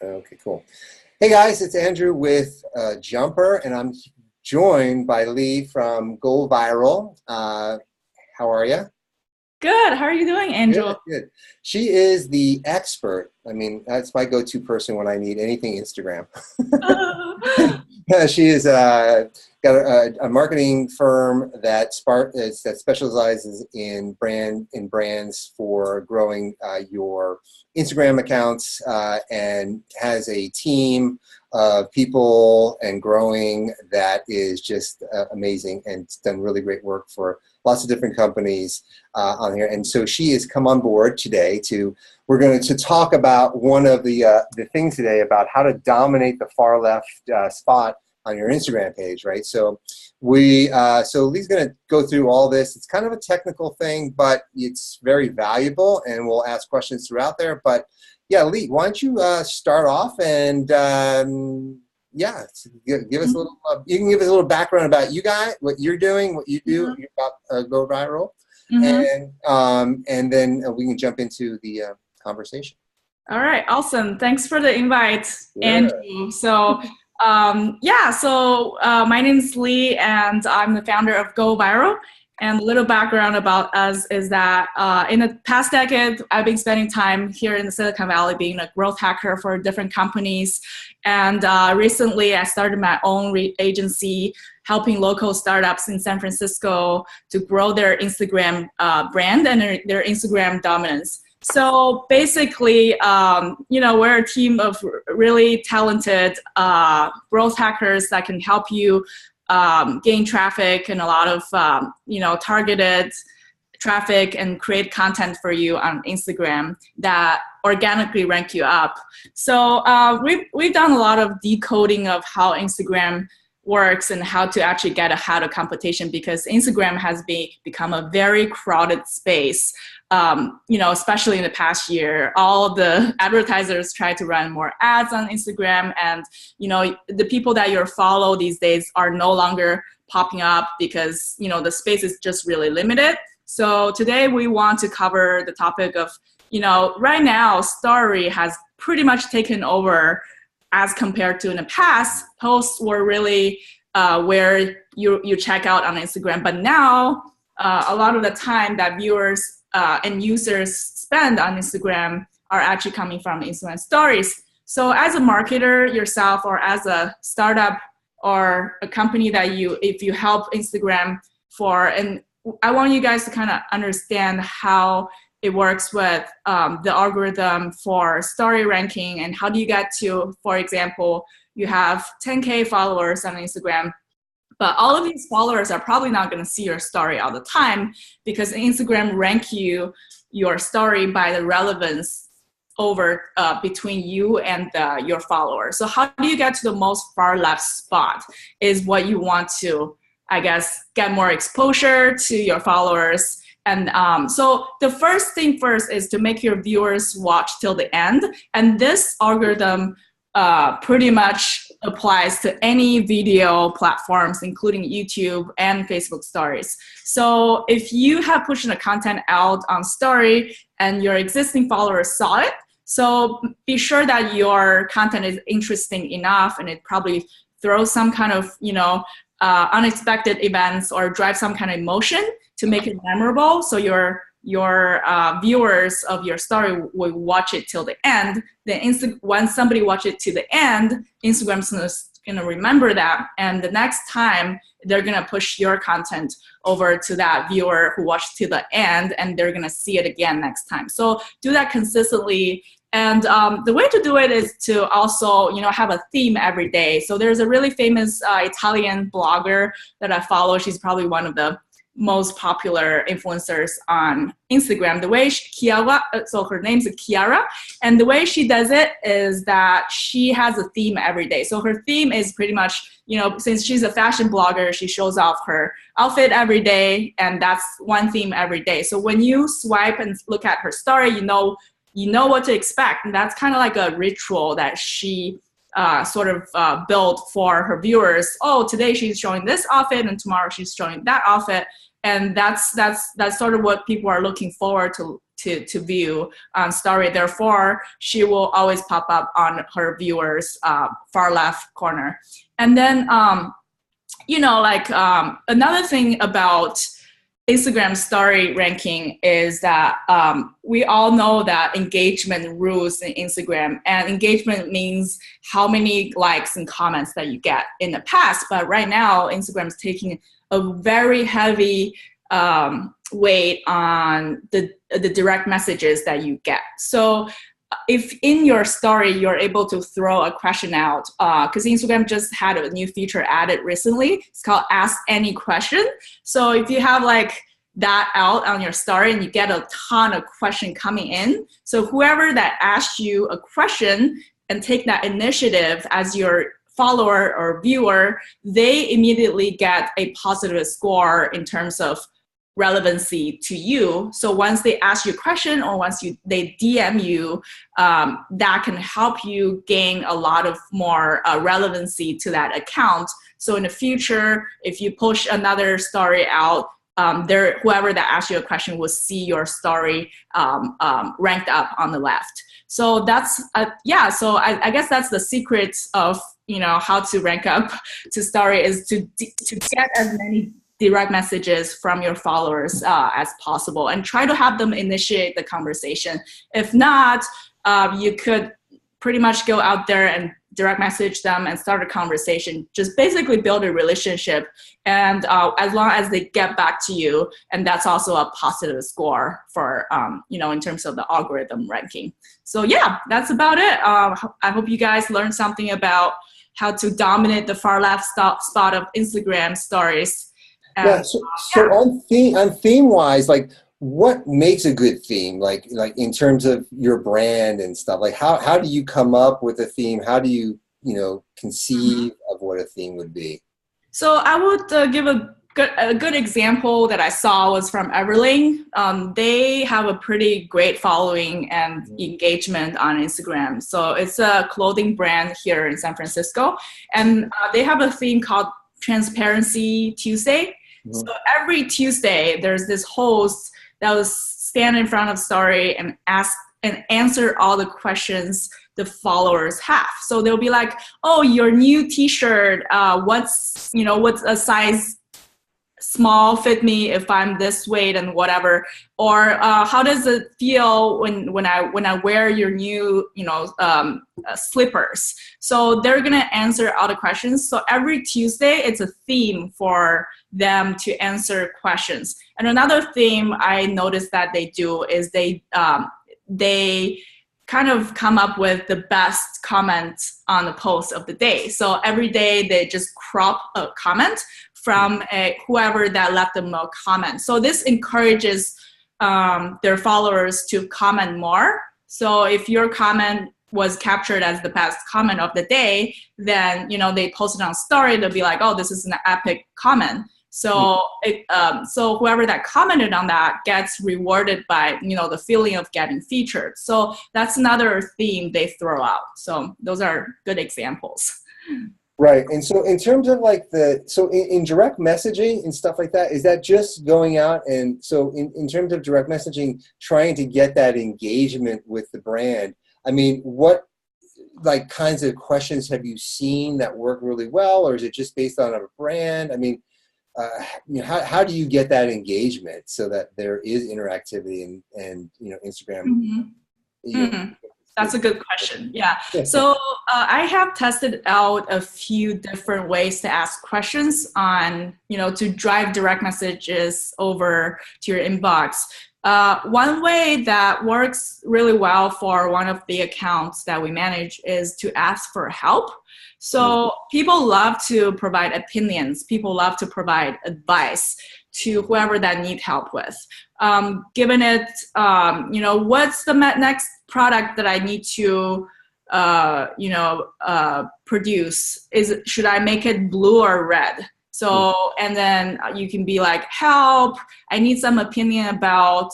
Okay, cool. Hey guys, it's Andrew with Jumper, and I'm joined by Lee from GoalViral. How are you? Good. How are you doing, Angel? Good, good. She is the expert. I mean, that's my go-to person when I need anything Instagram. She is got a marketing firm that specializes in brands for growing your Instagram accounts and has a team of people and growing that is just amazing, and it's done really great work for lots of different companies on here. And so she has come on board today we're going to talk about one of the things today about how to dominate the far left spot on your Instagram page, right? So so Lee's going to go through all this. It's kind of a technical thing, but it's very valuable, and we'll ask questions throughout there. But yeah, Lee, why don't you start off and yeah, give us a little. You can give us a little background about you guys, what you're doing, what you do. Mhm. You're about Go Viral, Mhm. and then we can jump into the conversation. All right. Awesome. Thanks for the invite, Sure. Andrew. My name is Lee, and I'm the founder of Go Viral. And a little background about us is that in the past decade, I've been spending time here in the Silicon Valley being a growth hacker for different companies. And recently, I started my own agency helping local startups in San Francisco to grow their Instagram brand and their Instagram dominance. So basically, we're a team of really talented growth hackers that can help you gain traffic and a lot of targeted traffic and create content for you on Instagram that organically rank you up. So we've done a lot of decoding of how Instagram works and how to actually get ahead of competition, because Instagram has become a very crowded space. Especially in the past year, all of the advertisers try to run more ads on Instagram, and the people that you follow these days are no longer popping up because the space is just really limited. So today we want to cover the topic of right now story has pretty much taken over as compared to in the past. Posts were really where you check out on Instagram, but now a lot of the time that viewers and users spend on Instagram are actually coming from Instagram stories. So as a marketer yourself, or as a startup or a company that if you help Instagram and I want you guys to kind of understand how it works with the algorithm for story ranking, and how do you get to, for example, you have 10K followers on Instagram, but all of these followers are probably not going to see your story all the time, because Instagram rank your story by the relevance over between you and your followers. So how do you get to the most far left spot is what you want to, I guess, get more exposure to your followers. And so the first thing first is to make your viewers watch till the end. And this algorithm pretty much applies to any video platforms, including YouTube and Facebook stories. So if you have pushed the content out on story and your existing followers saw it, so be sure that your content is interesting enough, and it probably throws some kind of unexpected events or drive some kind of emotion to make it memorable. So your viewers of your story will watch it till the end. Then when somebody watches it to the end, Instagram's gonna remember that, and the next time they're gonna push your content over to that viewer who watched to the end, and they're gonna see it again next time. So do that consistently. And the way to do it is to also, have a theme every day. So there's a really famous Italian blogger that I follow. She's probably one of the most popular influencers on Instagram. So her name's Chiara, and the way she does it is that she has a theme every day. So her theme is pretty much, since she's a fashion blogger, she shows off her outfit every day, and that's one theme every day. So when you swipe and look at her story, you know what to expect, and that's kind of like a ritual that she built for her viewers. Oh, today she's showing this outfit, and tomorrow she's showing that outfit. And that's sort of what people are looking forward to view on story. Therefore, she will always pop up on her viewers far left corner. And then another thing about Instagram story ranking is that we all know that engagement rules in Instagram, and engagement means how many likes and comments that you get in the past. But right now, Instagram is taking a very heavy weight on the direct messages that you get. So if in your story you're able to throw a question out, because Instagram just had a new feature added recently, it's called Ask Any Question. So if you have like that out on your story and you get a ton of question coming in, so whoever that asks you a question and take that initiative as your follower or viewer, they immediately get a positive score in terms of relevancy to you. So once they ask you a question or once they DM you, that can help you gain a lot of more relevancy to that account. So in the future, if you push another story out, whoever that asks you a question will see your story ranked up on the left. So that's So I guess that's the secret of how to rank up to story, is to get as many direct messages from your followers as possible, and try to have them initiate the conversation. If not, you could pretty much go out there and direct message them and start a conversation. Just basically build a relationship, and as long as they get back to you, and that's also a positive score for in terms of the algorithm ranking. So yeah, that's about it. I hope you guys learned something about how to dominate the far left spot of Instagram stories. So on theme wise, like, what makes a good theme? Like in terms of your brand and stuff. Like how do you come up with a theme? How do you conceive of what a theme would be? So I would give a good example that I saw was from Everlane. They have a pretty great following and engagement on Instagram. So it's a clothing brand here in San Francisco, and they have a theme called Transparency Tuesday. So every Tuesday, there's this host that will stand in front of story and ask and answer all the questions the followers have. So they'll be like, "Oh, your new T-shirt. What's a size small fit me if I'm this weight and whatever, or how does it feel when I wear your new slippers?" So they're gonna answer all the questions. So every Tuesday it's a theme for them to answer questions. And another theme I noticed that they do is they kind of come up with the best comments on the post of the day. So every day they just crop a comment from whoever that left them a comment. So this encourages their followers to comment more. So if your comment was captured as the best comment of the day, then they post it on story. They'll be like, "Oh, this is an epic comment." So so whoever that commented on that gets rewarded by the feeling of getting featured. So that's another theme they throw out. So those are good examples. Right. And so in terms of like in direct messaging and stuff like that, is that just going out and so in terms of direct messaging, trying to get that engagement with the brand? I mean, what like kinds of questions have you seen that work really well, or is it just based on a brand? I mean, how do you get that engagement so that there is interactivity and Instagram? That's a good question. Yeah. So I have tested out a few different ways to ask questions on, to drive direct messages over to your inbox. One way that works really well for one of the accounts that we manage is to ask for help. So people love to provide opinions. People love to provide advice to whoever that need help with. Given it, what's the next product that I need to, produce? Should I make it blue or red? So, and then you can be like, "Help, I need some opinion about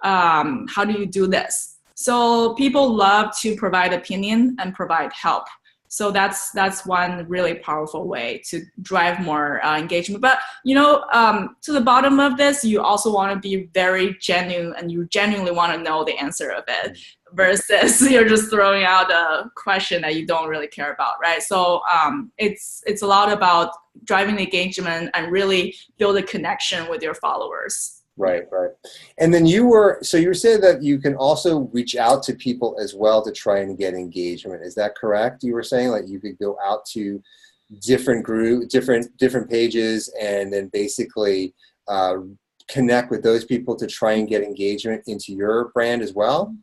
how do you do this?" So people love to provide opinion and provide help. So that's one really powerful way to drive more engagement. But to the bottom of this, you also want to be very genuine, and you genuinely want to know the answer of it, versus you're just throwing out a question that you don't really care about, right? So it's a lot about driving the engagement and really build a connection with your followers. Right. And then you were saying that you can also reach out to people as well to try and get engagement. Is that correct? You were saying like you could go out to different different pages and then basically connect with those people to try and get engagement into your brand as well?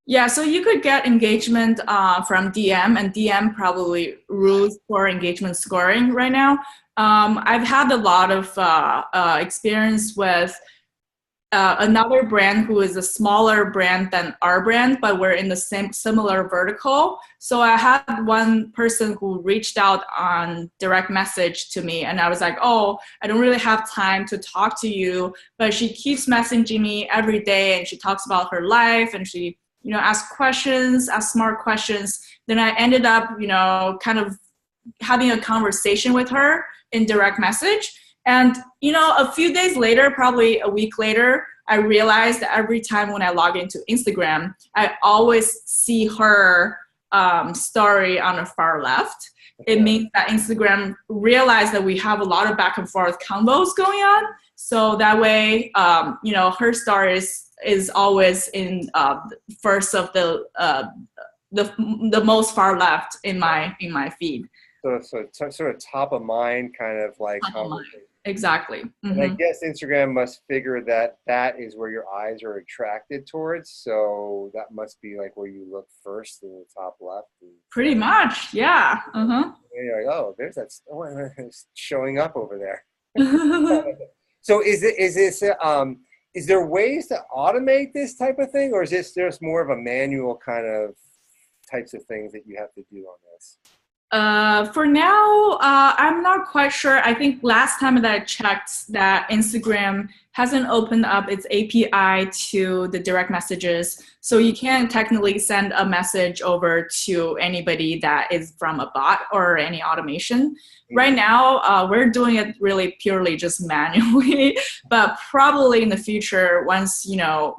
Yeah, so you could get engagement from DM, and DM probably rules for engagement scoring right now. I've had a lot of experience with another brand who is a smaller brand than our brand, but we're in the similar vertical. So I had one person who reached out on direct message to me, and I was like, oh, I don't really have time to talk to you, but she keeps messaging me every day, and she talks about her life, and she asks smart questions. Then I ended up kind of having a conversation with her in direct message. And, a few days later, probably a week later, I realized that every time when I log into Instagram, I always see her story on the far left. It means that Instagram realized that we have a lot of back and forth combos going on. So that way, her story is always in first of the most far left in my feed. So sort of top of mind kind of like conversation. Exactly. Mm-hmm. And I guess Instagram must figure that is where your eyes are attracted towards. So that must be like where you look first in the top left. Pretty much, yeah. And you're like, oh, there's that showing up over there. So is there ways to automate this type of thing, or is this just more of a manual kind of types of things that you have to do on this? For now, I'm not quite sure. I think last time that I checked, that Instagram hasn't opened up its API to the direct messages. So you can't technically send a message over to anybody that is from a bot or any automation. Right now, we're doing it really purely just manually, but probably in the future, once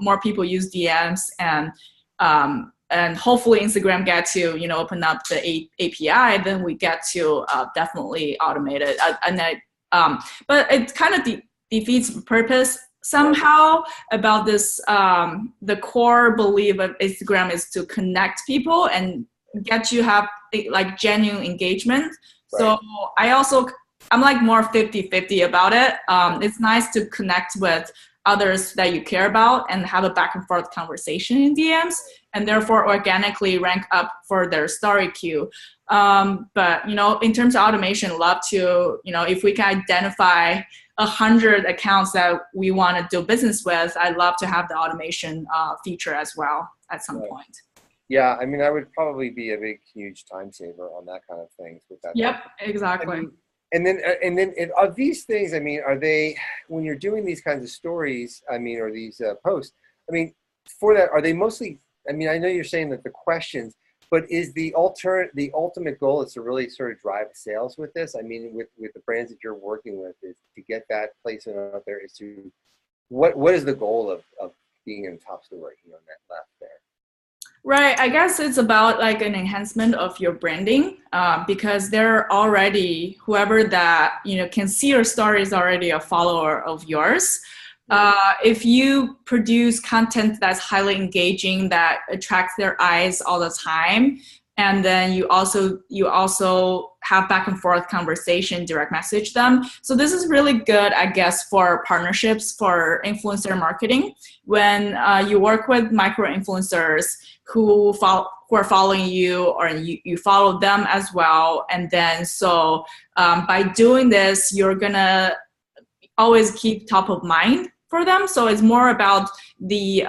more people use DMs and hopefully Instagram get to open up the API, then we get to definitely automate it. But it kind of defeats the purpose somehow about this. The core belief of Instagram is to connect people and get you have like genuine engagement. Right. So I'm like more 50-50 about it. It's nice to connect with others that you care about and have a back and forth conversation in DMs, and therefore organically rank up for their story queue. But in terms of automation, love to, if we can identify 100 accounts that we want to do business with, I'd love to have the automation feature as well at some point. Yeah, I mean, I would probably be a big, huge time saver on that kind of thing with that. Yep, exactly. I mean, and then are these things, I mean, are they, when you're doing these kinds of stories, I mean, or these posts, I mean, for that, are they mostly, I mean, I know you're saying that the questions, but is the ultimate goal is to really sort of drive sales with this? I mean, with the brands that you're working with, is to get that placement out there, is to, what is the goal of being in top story on that left there? Right. I guess it's about like an enhancement of your branding because they're already, whoever that, can see your story is already a follower of yours. If you produce content that's highly engaging, that attracts their eyes all the time, and then you also have back and forth conversation, direct message them. So this is really good, I guess, for partnerships, for influencer marketing. When you work with micro influencers who are following you, or you follow them as well, and then so by doing this, you're gonna always keep top of mind for them. So it's more about the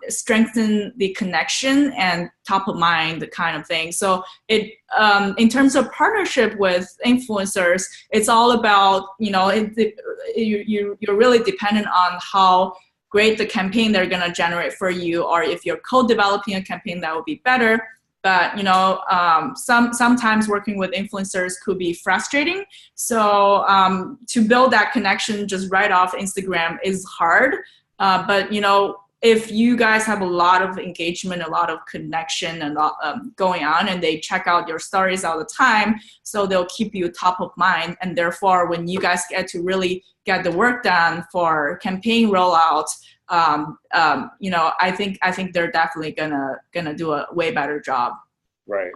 strengthen the connection and top of mind, the kind of thing. So it in terms of partnership with influencers, it's all about you're really dependent on how great the campaign they're going to generate for you, or if you're co-developing a campaign, that would be better. But sometimes working with influencers could be frustrating. So to build that connection just right off Instagram is hard. But if you guys have a lot of engagement, a lot of connection and going on, and they check out your stories all the time, so they'll keep you top of mind. And therefore, when you guys get to really get the work done for campaign rollout, I think they're definitely gonna do a way better job. Right.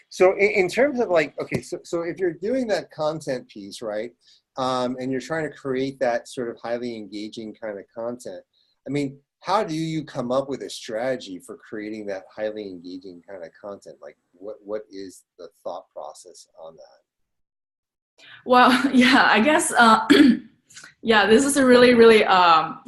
So in terms of like, okay, so if you're doing that content piece, right, and you're trying to create that sort of highly engaging kind of content, I mean, how do you come up with a strategy for creating that highly engaging kind of content? Like, what is the thought process on that? Well, yeah, I guess, yeah, this is a really, really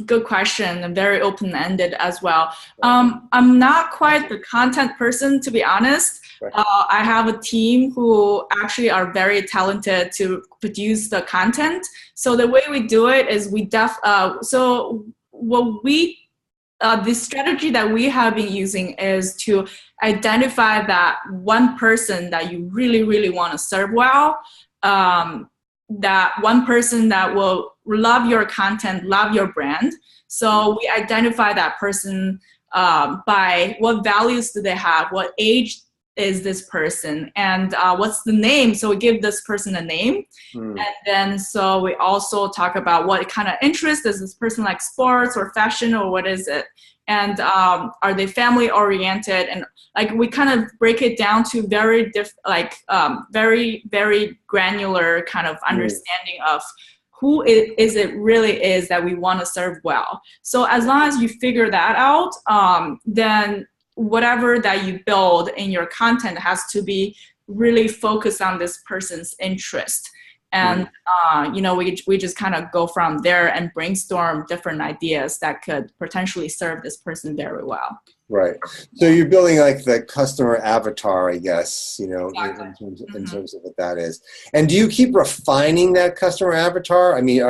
good question and very open-ended as well. I'm not quite the content person, to be honest. I have a team who actually are very talented to produce the content. So the way we do it is the strategy that we have been using is to identify that one person that you really, really want to serve well, that one person that will love your content, love your brand. So we identify that person by what values do they have, what age is this person, and what's the name. So we give this person a name. And then so we also talk about what kind of interest is this person, like sports or fashion, or what is it, and are they family oriented, and like we kind of break it down to very very granular kind of understanding of who it really is that we want to serve well. So as long as you figure that out, then whatever that you build in your content has to be really focused on this person's interest. And, we just kind of go from there and brainstorm different ideas that could potentially serve this person very well. Right. So you're building like the customer avatar, I guess, Exactly. in terms of what that is. And do you keep refining that customer avatar? I mean,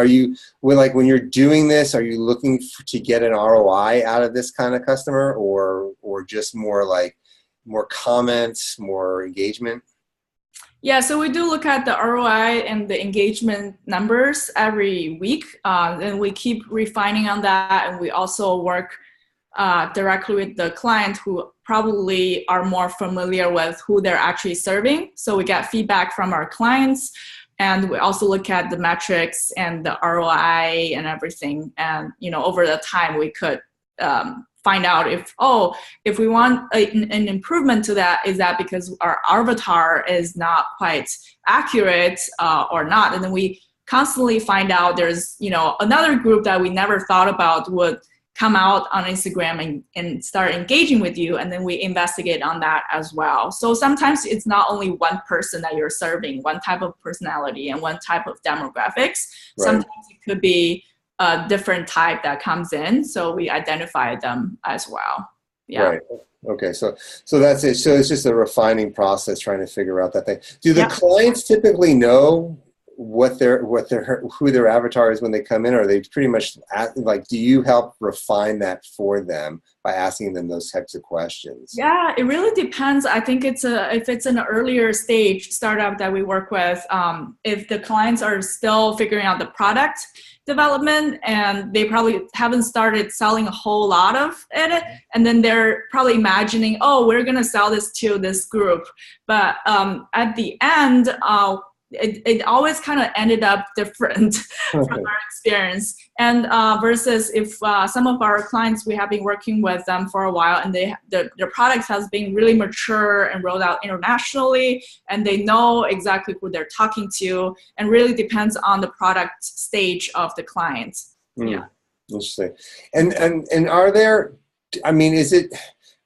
when you're doing this, are you looking to get an ROI out of this kind of customer, or just more comments, more engagement? Yeah, so we do look at the ROI and the engagement numbers every week, and we keep refining on that. And we also work directly with the client who probably are more familiar with who they're actually serving. So we get feedback from our clients, and we also look at the metrics and the ROI and everything. And over the time, we could find out if we want an improvement to that, is that because our avatar is not quite accurate or not. And then we constantly find out there's another group that we never thought about would come out on Instagram and start engaging with you, and then we investigate on that as well. So sometimes it's not only one person that you're serving, one type of personality and one type of demographics. Right. Sometimes it could be a different type that comes in, so we identify them as well. Yeah. Right. Okay, so that's it. So it's just a refining process, trying to figure out that thing. Do the clients typically know who their avatar is when they come in, or are they pretty much do you help refine that for them by asking them those types of questions? Yeah, it really depends. I think if it's an earlier stage startup that we work with, if the clients are still figuring out the product development and they probably haven't started selling a whole lot of it, and then they're probably imagining, we're gonna sell this to this group, but at the end, it always kind of ended up different from our experience. And versus if some of our clients, we have been working with them for a while, and their product has been really mature and rolled out internationally, and they know exactly who they're talking to, and really depends on the product stage of the client. Yeah. Interesting. And are there, is it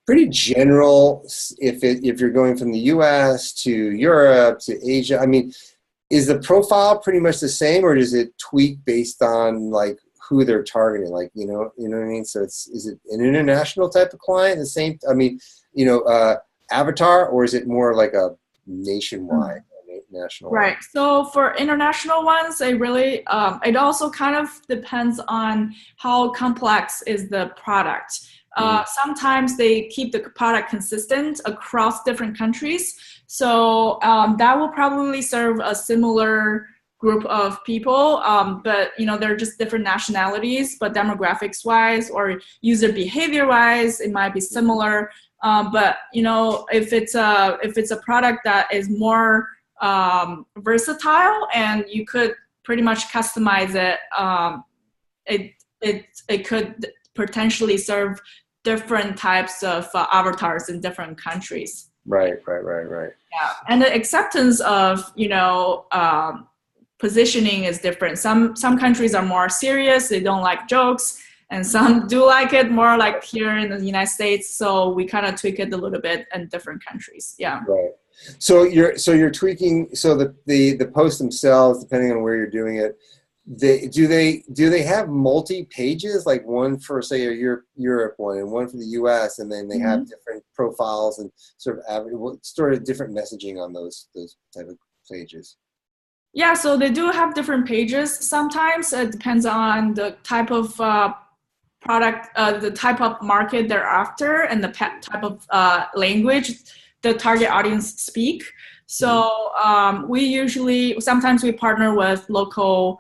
pretty general if you're going from the US to Europe to Asia? Is the profile pretty much the same, or does it tweak based on who they're targeting? You know what I mean? So is it an international type of client, the same, avatar, or is it more like a nationwide, national? Right. So for international ones, it really, it also kind of depends on how complex is the product. Sometimes they keep the product consistent across different countries. So that will probably serve a similar group of people, but they're just different nationalities, but demographics wise or user behavior wise, it might be similar. But if it's a product that is more versatile and you could pretty much customize it, it could potentially serve different types of avatars in different countries. Right. Yeah, and the acceptance of positioning is different. Some countries are more serious; they don't like jokes, and some do like it more, like here in the United States. So we kind of tweak it a little bit in different countries. Yeah. Right. So you're tweaking. So the posts themselves, depending on where you're doing it, do they have multi pages, like one for say a Europe one and one for the U.S. and then they have different profiles and sort of different messaging on those type of pages? Yeah, so they do have different pages. Sometimes it depends on the type of product, the type of market they're after, and the type of language the target audience speak. So sometimes we partner with local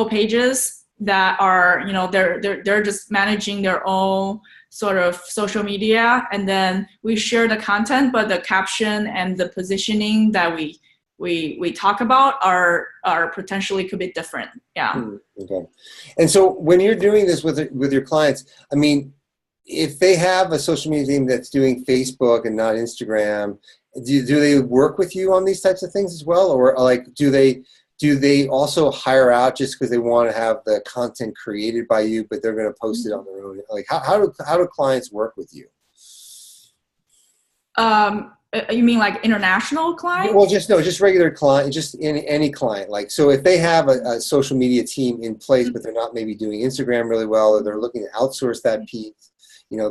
pages that are, they're just managing their own sort of social media, and then we share the content, but the caption and the positioning that we talk about are potentially could be different. Yeah. Okay. And so when you're doing this with your clients, I mean, if they have a social media team that's doing Facebook and not Instagram, do they work with you on these types of things as well, or like do they also hire out just because they want to have the content created by you, but they're going to post it on their own? Like how do clients work with you? You mean like international clients? Well, just regular client, just any client. Like, so if they have a social media team in place, but they're not maybe doing Instagram really well, or they're looking to outsource that piece,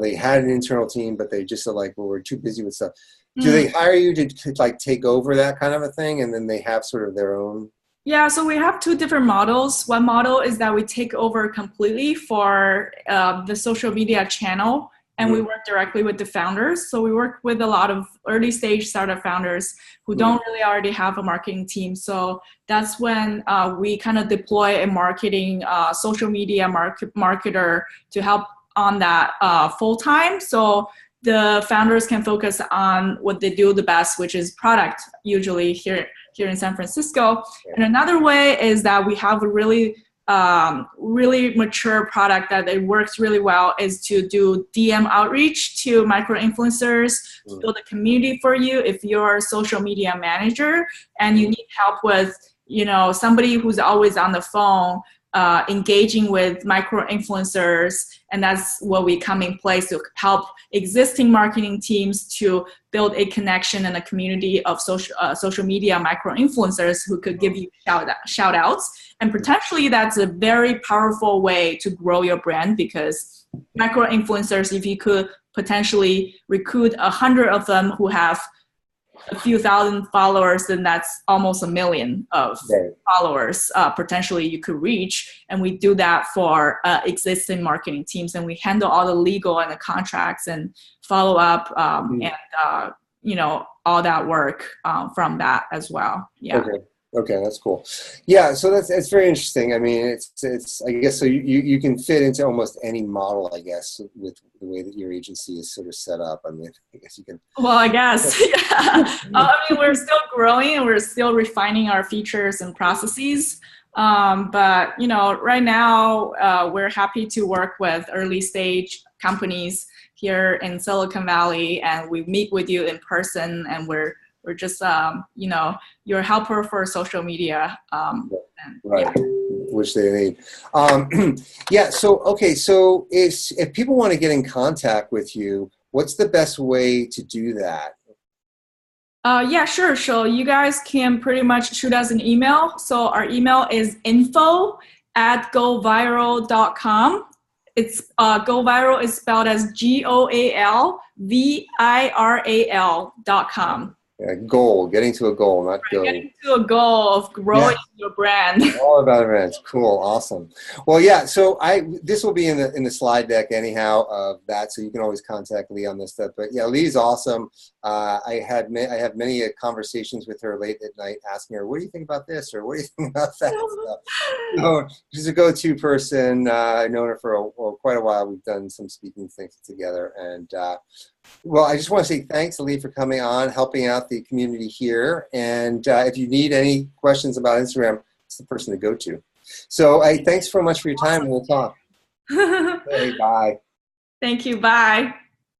they had an internal team, but they just are like, well, we're too busy with stuff. Do they hire you to like take over that kind of a thing, and then they have sort of their own? Yeah, so we have two different models. One model is that we take over completely for the social media channel, and we work directly with the founders. So we work with a lot of early stage startup founders who don't really already have a marketing team. So that's when we kind of deploy a marketing social media marketer to help on that full time. So the founders can focus on what they do the best, which is product, usually here in San Francisco. And another way is that we have a really mature product that it works really well is to do DM outreach to micro influencers, to build a community for you. If you're a social media manager and you need help with, somebody who's always on the phone, engaging with micro influencers, and that's what we come in place to help existing marketing teams to build a connection and a community of social media micro influencers who could give you shout outs. And potentially that's a very powerful way to grow your brand, because micro influencers, if you could potentially recruit 100 of them who have a few thousand followers, then that's almost 1 million of followers potentially you could reach. And we do that for existing marketing teams, and we handle all the legal and the contracts and follow up and all that work from that as well. Yeah. Okay, that's cool. Yeah, so it's very interesting. I mean, it's I guess so you can fit into almost any model, I guess, with the way that your agency is sort of set up. I mean, I guess you can. Well, I guess, yeah. I mean, we're still growing and we're still refining our features and processes. But right now we're happy to work with early stage companies here in Silicon Valley, and we meet with you in person, and we're just, your helper for social media. Right, which they need. Yeah, so, okay, so if people want to get in contact with you, what's the best way to do that? Yeah, sure. So you guys can pretty much shoot us an email. So our email is info@goalviral.com. It's GoalViral is spelled as GoalViral.com. Yeah, goal, getting to a goal, not go. Getting to a goal of growing your brand. All about events. Cool, awesome. Well, yeah. So this will be in the slide deck anyhow of that, so you can always contact Lee on this stuff. But yeah, Lee's awesome. I have many conversations with her late at night, asking her, "What do you think about this?" or "What do you think about that?" stuff. So she's a go-to person. I've known her for quite a while. We've done some speaking things together, and well, I just want to say thanks, Lee, for coming on, helping out the community here. And if you need any questions about Instagram, it's the person to go to. So thanks so much for your time, and we'll talk. Hey, bye. Thank you. Bye.